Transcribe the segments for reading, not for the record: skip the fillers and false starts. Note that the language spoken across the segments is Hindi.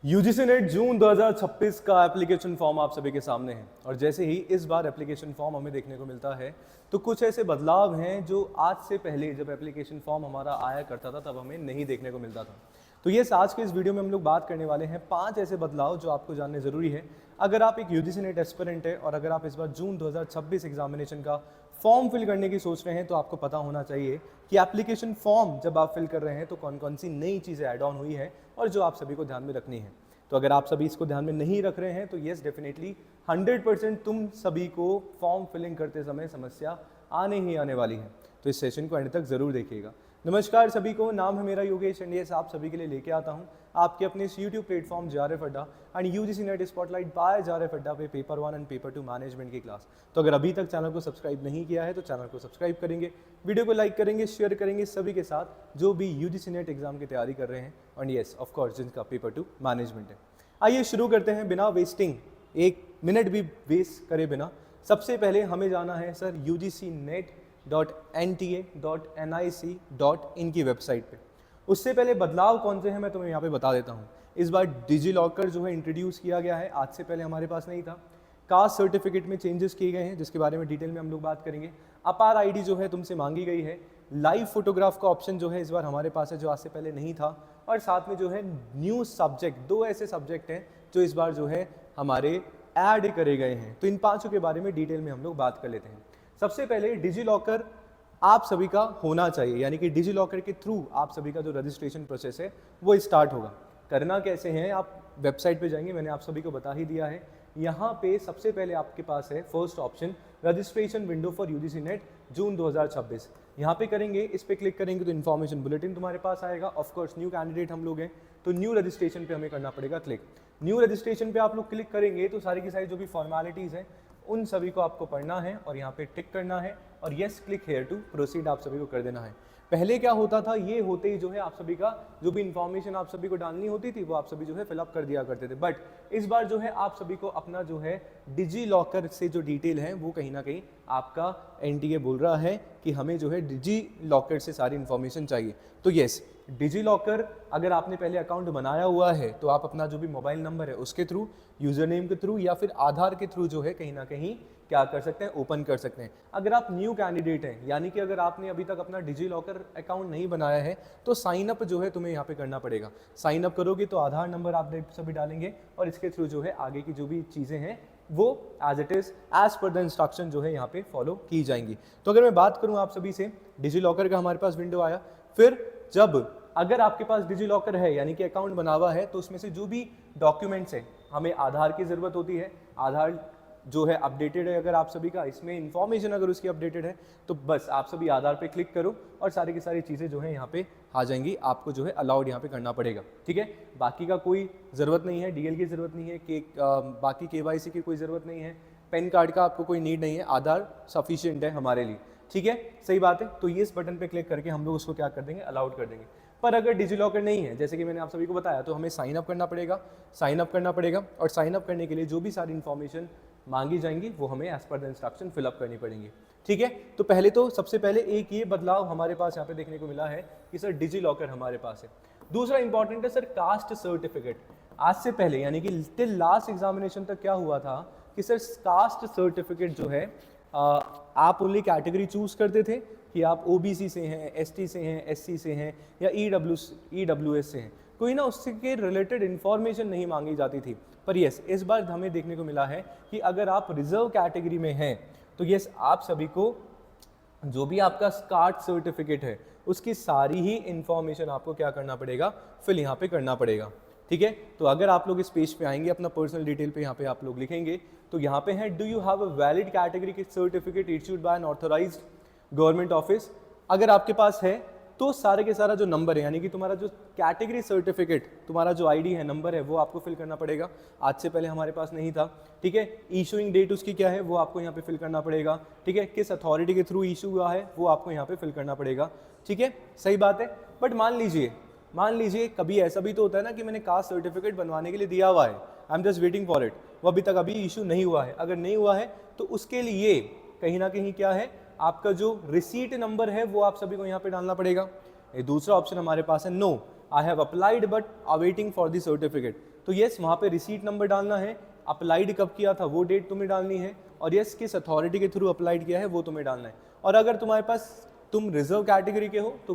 यूजीसी नेट जून 2026 का एप्लीकेशन फॉर्म आप सभी के सामने है और जैसे ही इस बार एप्लीकेशन फॉर्म हमें देखने को मिलता है तो कुछ ऐसे बदलाव हैं जो आज से पहले जब एप्लीकेशन फॉर्म हमारा आया करता था तब हमें नहीं देखने को मिलता था। तो ये आज के इस वीडियो में हम लोग बात करने वाले हैं 5 ऐसे बदलाव जो आपको जानने ज़रूरी है अगर आप एक यूजीसी नेट एस्पिरेंट है और अगर आप इस बार जून 2026 एग्जामिनेशन का फॉर्म फिल करने की सोच रहे हैं तो आपको पता होना चाहिए कि एप्लीकेशन फॉर्म जब आप फिल कर रहे हैं तो कौन कौन सी नई चीज़ें ऐड ऑन हुई है और जो आप सभी को ध्यान में रखनी है। तो अगर आप सभी इसको ध्यान में नहीं रख रहे हैं तो येस डेफिनेटली 100% तुम सभी को फॉर्म फिलिंग करते समय समस्या आने ही आने वाली है। तो इस सेशन को एंड तक जरूर देखिएगा। नमस्कार सभी को, नाम है मेरा योगेश एंड येस आप सभी के लिए लेके आता हूं आपके अपने इस YouTube platform JRF Adda and UGC NET spotlight by JRF Adda पे पेपर 1 एंड पेपर 2 मैनेजमेंट की क्लास। तो अगर अभी तक चैनल को सब्सक्राइब नहीं किया है तो चैनल को सब्सक्राइब करेंगे, वीडियो को लाइक करेंगे, शेयर करेंगे सभी के साथ जो भी यूजीसी नेट एग्जाम की तैयारी कर रहे हैं और येस ऑफकोर्स जिनका पेपर 2 मैनेजमेंट है। आइए शुरू करते हैं बिना वेस्टिंग एक मिनट भी वेस्ट करे बिना। सबसे पहले हमें जाना है सर UGCNet.NTA.NIC.in की वेबसाइट पे। उससे पहले बदलाव कौन से हैं मैं तुम्हें यहाँ पे बता देता हूँ। इस बार डिजी लॉकर जो है इंट्रोड्यूस किया गया है, आज से पहले हमारे पास नहीं था। कास्ट सर्टिफिकेट में चेंजेस किए गए हैं जिसके बारे में डिटेल में हम लोग बात करेंगे। अपार आईडी जो है तुमसे मांगी गई है। लाइव फोटोग्राफ का ऑप्शन जो है इस बार हमारे पास है जो आज से पहले नहीं था। और साथ में जो है न्यू सब्जेक्ट, 2 ऐसे सब्जेक्ट हैं जो इस बार जो है हमारे ऐड करे गए हैं। तो इन 5 के बारे में डिटेल में हम लोग बात कर लेते हैं। सबसे पहले डिजी लॉकर आप सभी का होना चाहिए, यानी कि डिजी लॉकर के थ्रू आप सभी का जो रजिस्ट्रेशन प्रोसेस है वो स्टार्ट होगा। करना कैसे है, आप वेबसाइट पे जाएंगे, मैंने आप सभी को बता ही दिया है। यहाँ पे सबसे पहले आपके पास है first option registration window for UGC NET June 2026। यहाँ पे करेंगे, इस पे क्लिक करेंगे तो इन्फॉर्मेशन बुलेटिन तुम्हारे पास आएगा। ऑफकोर्स न्यू कैंडिडेट हम लोग हैं तो न्यू रजिस्ट्रेशन पे हमें करना पड़ेगा क्लिक। न्यू रजिस्ट्रेशन पे आप लोग क्लिक करेंगे तो सारी की सारी जो भी फॉर्मेलिटीज़ हैं उन सभी को आपको पढ़ना है और यहाँ पे टिक करना है और yes click here to proceed आप सभी को कर देना है। पहले क्या होता था, ये होते ही जो है आप सभी का जो भी इन्फॉर्मेशन आप सभी को डालनी होती थी वो आप सभी जो है फिलअप कर दिया करते थे। बट इस बार जो है आप सभी को अपना जो है डिजी लॉकर से जो डिटेल है वो कहीं ना कहीं आपका एनटीए बोल रहा है कि हमें जो है डिजी लॉकर से सारी इन्फॉर्मेशन चाहिए। तो येस डिजी लॉकर अगर आपने पहले अकाउंट बनाया हुआ है तो आप अपना जो भी मोबाइल नंबर है उसके थ्रू, यूजर नेम के थ्रू या फिर आधार के थ्रू जो है कहीं ना कहीं क्या कर सकते हैं, ओपन कर सकते हैं। अगर आप न्यू कैंडिडेट हैं, यानी कि अगर आपने अभी तक अपना डिजी लॉकर अकाउंट नहीं बनाया है तो साइन अप जो है तुम्हें यहाँ पे करना पड़ेगा। साइन अप करोगे तो आधार नंबर आप सभी डालेंगे और इसके थ्रू जो है आगे की जो भी चीज़ें हैं वो as it is as per the instruction जो है यहाँ पे फॉलो की जाएंगी। तो अगर मैं बात करूँ आप सभी से, डिजी लॉकर का हमारे पास विंडो आया। फिर जब अगर आपके पास डिजी लॉकर है यानी कि अकाउंट बना हुआ है तो उसमें से जो भी डॉक्यूमेंट्स हैं, हमें आधार की ज़रूरत होती है। आधार जो है अपडेटेड है अगर आप सभी का, इसमें इंफॉर्मेशन अगर उसकी अपडेटेड है तो बस आप सभी आधार पे क्लिक करो और सारी की सारी चीज़ें जो है यहाँ पे आ जाएंगी। आपको जो है अलाउड यहाँ पे करना पड़ेगा, ठीक है। बाकी का कोई ज़रूरत नहीं है, डीएल की ज़रूरत नहीं है, बाकी केवाईसी की कोई ज़रूरत नहीं है, पैन कार्ड का आपको कोई नीड नहीं है, आधार सफिशिएंट है हमारे लिए, ठीक है। सही बात है। तो ये इस बटन पे क्लिक करके हम लोग उसको क्या कर देंगे, अलाउड कर देंगे। पर अगर डिजी लॉकर नहीं है, जैसे कि मैंने आप सभी को बताया, तो हमें साइन अप करना पड़ेगा। साइन अप करना पड़ेगा और साइन अप करने के लिए जो भी सारी इन्फॉर्मेशन मांगी जाएंगी वो हमें as per the instruction fill up करनी पड़ेंगी, ठीक है। तो पहले तो सबसे पहले एक ये बदलाव हमारे पास यहाँ पे देखने को मिला है कि सर डिजी लॉकर हमारे पास है। दूसरा इंपॉर्टेंट है सर कास्ट सर्टिफिकेट। आज से पहले यानी कि टिल लास्ट एग्जामिनेशन तक क्या हुआ था कि सर कास्ट सर्टिफिकेट जो है आप ओनली कैटेगरी चूज करते थे कि आप ओबीसी से हैं, एसटी से हैं, एससी से हैं या ईडब्ल्यूएस से हैं, कोई ना उसके रिलेटेड इन्फॉर्मेशन नहीं मांगी जाती थी। पर यस इस बार हमें देखने को मिला है कि अगर आप रिजर्व कैटेगरी में हैं तो यस आप सभी को जो भी आपका कास्ट सर्टिफिकेट है उसकी सारी ही इंफॉर्मेशन आपको क्या करना पड़ेगा, फिल यहाँ पे करना पड़ेगा, ठीक है। तो अगर आप लोग इस पेज पे आएंगे, अपना पर्सनल डिटेल पे यहाँ पे आप लोग लिखेंगे तो यहाँ पे है do you have a valid category certificate issued by N authorised government office. अगर आपके पास है तो सारे के सारा जो नंबर है यानी कि तुम्हारा जो कैटेगरी सर्टिफिकेट, तुम्हारा जो आईडी है, नंबर है, वो आपको फिल करना पड़ेगा। आज से पहले हमारे पास नहीं था, ठीक है। इशूइंग डेट उसकी क्या है वो आपको यहाँ पे फिल करना पड़ेगा, ठीक है। किस अथॉरिटी के थ्रू इशू हुआ है वो आपको यहाँ पे फिल करना पड़ेगा, ठीक है। सही बात है। बट मान लीजिए कभी ऐसा भी तो होता है ना कि मैंने कास्ट सर्टिफिकेट बनवाने के लिए दिया हुआ है, I am just waiting for it, वो अभी तक अभी इशू नहीं हुआ है। अगर नहीं हुआ है तो उसके लिए कहीं ना कहीं क्या है, आपका जो रिसीट नंबर है वो आप सभी को यहाँ पे डालना पड़ेगा। ये दूसरा ऑप्शन हमारे पास है no I have applied but awaiting for the certificate. तो यस वहाँ पे रिसीट नंबर डालना है, अप्लाइड कब किया था वो डेट तुम्हें डालनी है, और यस किस अथॉरिटी के थ्रू अप्लाइड किया है वो तुम्हें डालना है। और अगर तुम्हारे पास तुम रिजर्व कैटेगरी के हो तो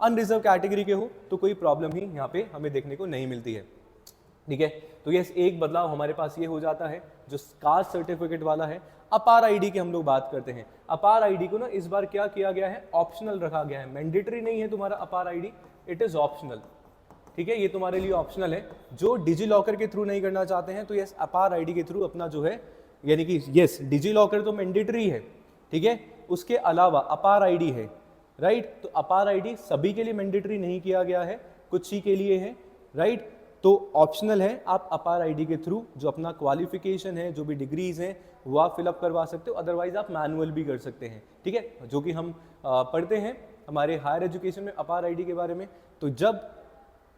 अनरिजर्व कैटेगरी के हो तो कोई प्रॉब्लम ही यहाँ पे हमें देखने को नहीं मिलती है, ठीक है। तो यस एक बदलाव हमारे पास ये हो जाता है जो कास्ट सर्टिफिकेट वाला है। अपार आईडी की हम लोग बात करते हैं। अपार आईडी को ना इस बार क्या किया गया है, ऑप्शनल रखा गया है, मैंडेटरी नहीं है तुम्हारा अपार आईडी, इट इज ऑप्शनल, ठीक है। ये तुम्हारे लिए ऑप्शनल है। जो डिजी लॉकर के थ्रू नहीं करना चाहते हैं तो यस अपार आईडी के थ्रू अपना जो है, यानी कि यस डिजी लॉकर तो मैंडेटरी है, ठीक है, उसके अलावा अपार आईडी है, राइट। तो अपार आईडी सभी के लिए मैंडेटरी नहीं किया गया है, कुछ ही के लिए है, राइट। तो ऑप्शनल है, आप अपार आईडी के थ्रू जो अपना क्वालिफिकेशन है, जो भी डिग्रीज हैं वो आप फिलअप करवा सकते हो, अदरवाइज आप मैनुअल भी कर सकते हैं, ठीक है, जो कि हम पढ़ते हैं हमारे हायर एजुकेशन में अपार आईडी के बारे में। तो जब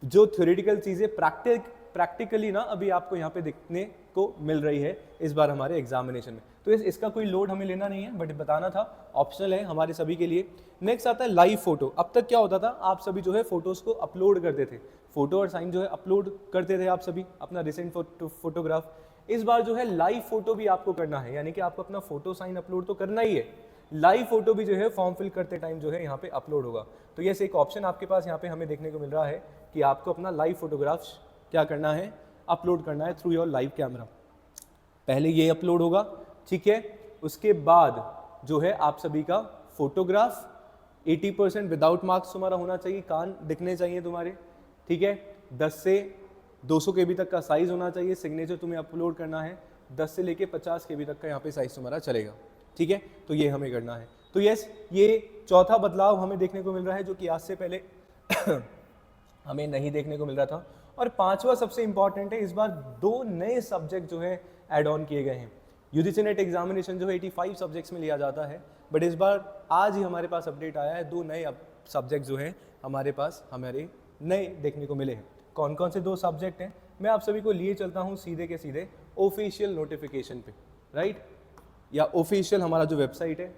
जो थ्योरेटिकल चीज़ें प्रैक्टिकली ना अभी आपको यहाँ पे देखने को मिल रही है इस बार हमारे एग्जामिनेशन में, तो इसका कोई लोड हमें लेना नहीं है, बट बताना था, ऑप्शनल है हमारे सभी के लिए। नेक्स्ट आता है लाइव फोटो। अब तक क्या होता था, आप सभी जो है फोटोज को अपलोड करते थे, फोटो और साइन जो है अपलोड करते थे आप सभी अपना रिसेंट फोटोग्राफ। इस बार जो है लाइव फोटो भी आपको करना है, यानी कि आपको अपना फोटो साइन अपलोड तो करना ही है, लाइव फोटो भी जो है फॉर्म फिल करते टाइम जो है यहाँ पे अपलोड होगा। तो ये एक ऑप्शन आपके पास यहाँ पे हमें देखने को मिल रहा है कि आपको अपना लाइव फोटोग्राफ्स क्या करना है, अपलोड करना है थ्रू योर लाइव कैमरा। पहले ये अपलोड होगा, ठीक है। उसके बाद जो है आप सभी का फोटोग्राफ 80% विदाउट मार्क्स तुम्हारा होना चाहिए, कान दिखने चाहिए तुम्हारे, ठीक है। 10 से 200 KB तक का साइज होना चाहिए, सिग्नेचर तुम्हें अपलोड करना है, 10 से लेके 50 KB तक का यहाँ पे साइज तुम्हारा चलेगा, ठीक है। तो ये हमें करना है। तो यस ये चौथा बदलाव हमें देखने को मिल रहा है जो कि आज से पहले हमें नहीं देखने को मिल रहा था। और पांचवा सबसे इंपॉर्टेंट है, इस बार 2 नए सब्जेक्ट जो है ऐड ऑन किए गए हैं। यूजीसी नेट एग्जामिनेशन जो है 85 सब्जेक्ट्स में लिया जाता है, बट इस बार आज ही हमारे पास अपडेट आया है, 2 नए सब्जेक्ट जो है हमारे पास हमारे नए देखने को मिले हैं। कौन कौन से 2 सब्जेक्ट हैं, मैं आप सभी को लिए चलता हूँ सीधे के सीधे ऑफिशियल नोटिफिकेशन पे, राइट, या ऑफिशियल हमारा जो वेबसाइट है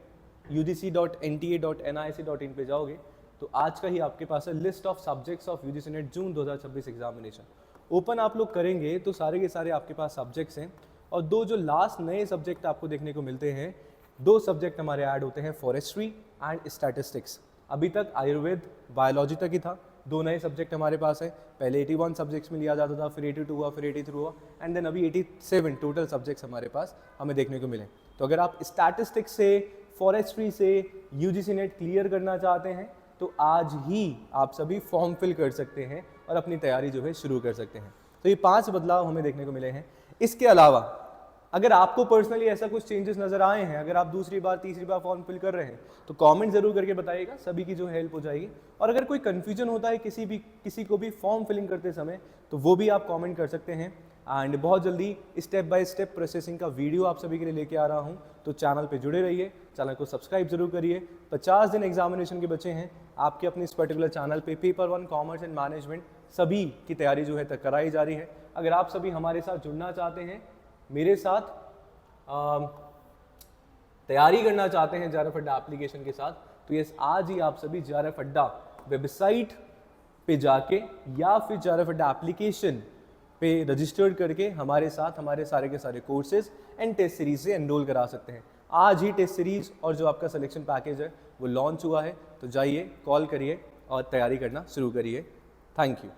udc.nta.nic.in पे जाओगे तो आज का ही आपके पास है list of subjects of UGC NET June 2026 examination. Open आप लोग करेंगे तो सारे के सारे आपके पास सब्जेक्ट्स हैं, और 2 जो लास्ट नए सब्जेक्ट आपको देखने को मिलते हैं, 2 सब्जेक्ट हमारे ऐड होते हैं, फॉरेस्ट्री एंड स्टैटिस्टिक्स। अभी तक आयुर्वेद बायोलॉजी तक ही था, 2 नए सब्जेक्ट हमारे पास है। पहले 81 सब्जेक्ट्स में लिया जाता था, फिर 82 हुआ, फिर 83 हुआ, एंड देन अभी 87 टोटल सब्जेक्ट्स हमारे पास हमें देखने को मिले। तो अगर आप स्टैटिस्टिक्स से, फॉरेस्ट्री से यूजीसी नेट क्लियर करना चाहते हैं तो आज ही आप सभी फॉर्म फिल कर सकते हैं और अपनी तैयारी जो है शुरू कर सकते हैं। तो ये 5 बदलाव हमें देखने को मिले हैं। इसके अलावा अगर आपको पर्सनली ऐसा कुछ चेंजेस नजर आए हैं, अगर आप दूसरी बार तीसरी बार फॉर्म फिल कर रहे हैं तो कमेंट जरूर करके बताइएगा, सभी की जो हेल्प हो जाएगी। और अगर कोई कंफ्यूजन होता है किसी को भी फॉर्म फिलिंग करते समय तो वो भी आप कमेंट कर सकते हैं। एंड बहुत जल्दी स्टेप बाय स्टेप प्रोसेसिंग का वीडियो आप सभी के लिए लेके आ रहा हूं, तो चैनल पे जुड़े रहिए, चैनल को सब्सक्राइब जरूर करिए। 50 दिन एग्जामिनेशन के बचे हैं, आपके अपने इस पर्टिकुलर चैनल पे पेपर 1 कॉमर्स एंड मैनेजमेंट सभी की तैयारी जो है तक कराई जा रही है। अगर आप सभी हमारे साथ जुड़ना चाहते हैं, मेरे साथ तैयारी करना चाहते हैं JRF अड्डा एप्लीकेशन के साथ, तो यस आज ही आप सभी JRF अड्डा वेबसाइट पे जाके या फिर JRF अड्डा एप्लीकेशन पे रजिस्टर्ड करके हमारे साथ हमारे सारे के सारे कोर्सेज एंड टेस्ट सीरीज से एनरोल करा सकते हैं। आज ही टेस्ट सीरीज और जो आपका सिलेक्शन पैकेज है वो लॉन्च हुआ है, तो जाइए, कॉल करिए और तैयारी करना शुरू करिए। Thank you.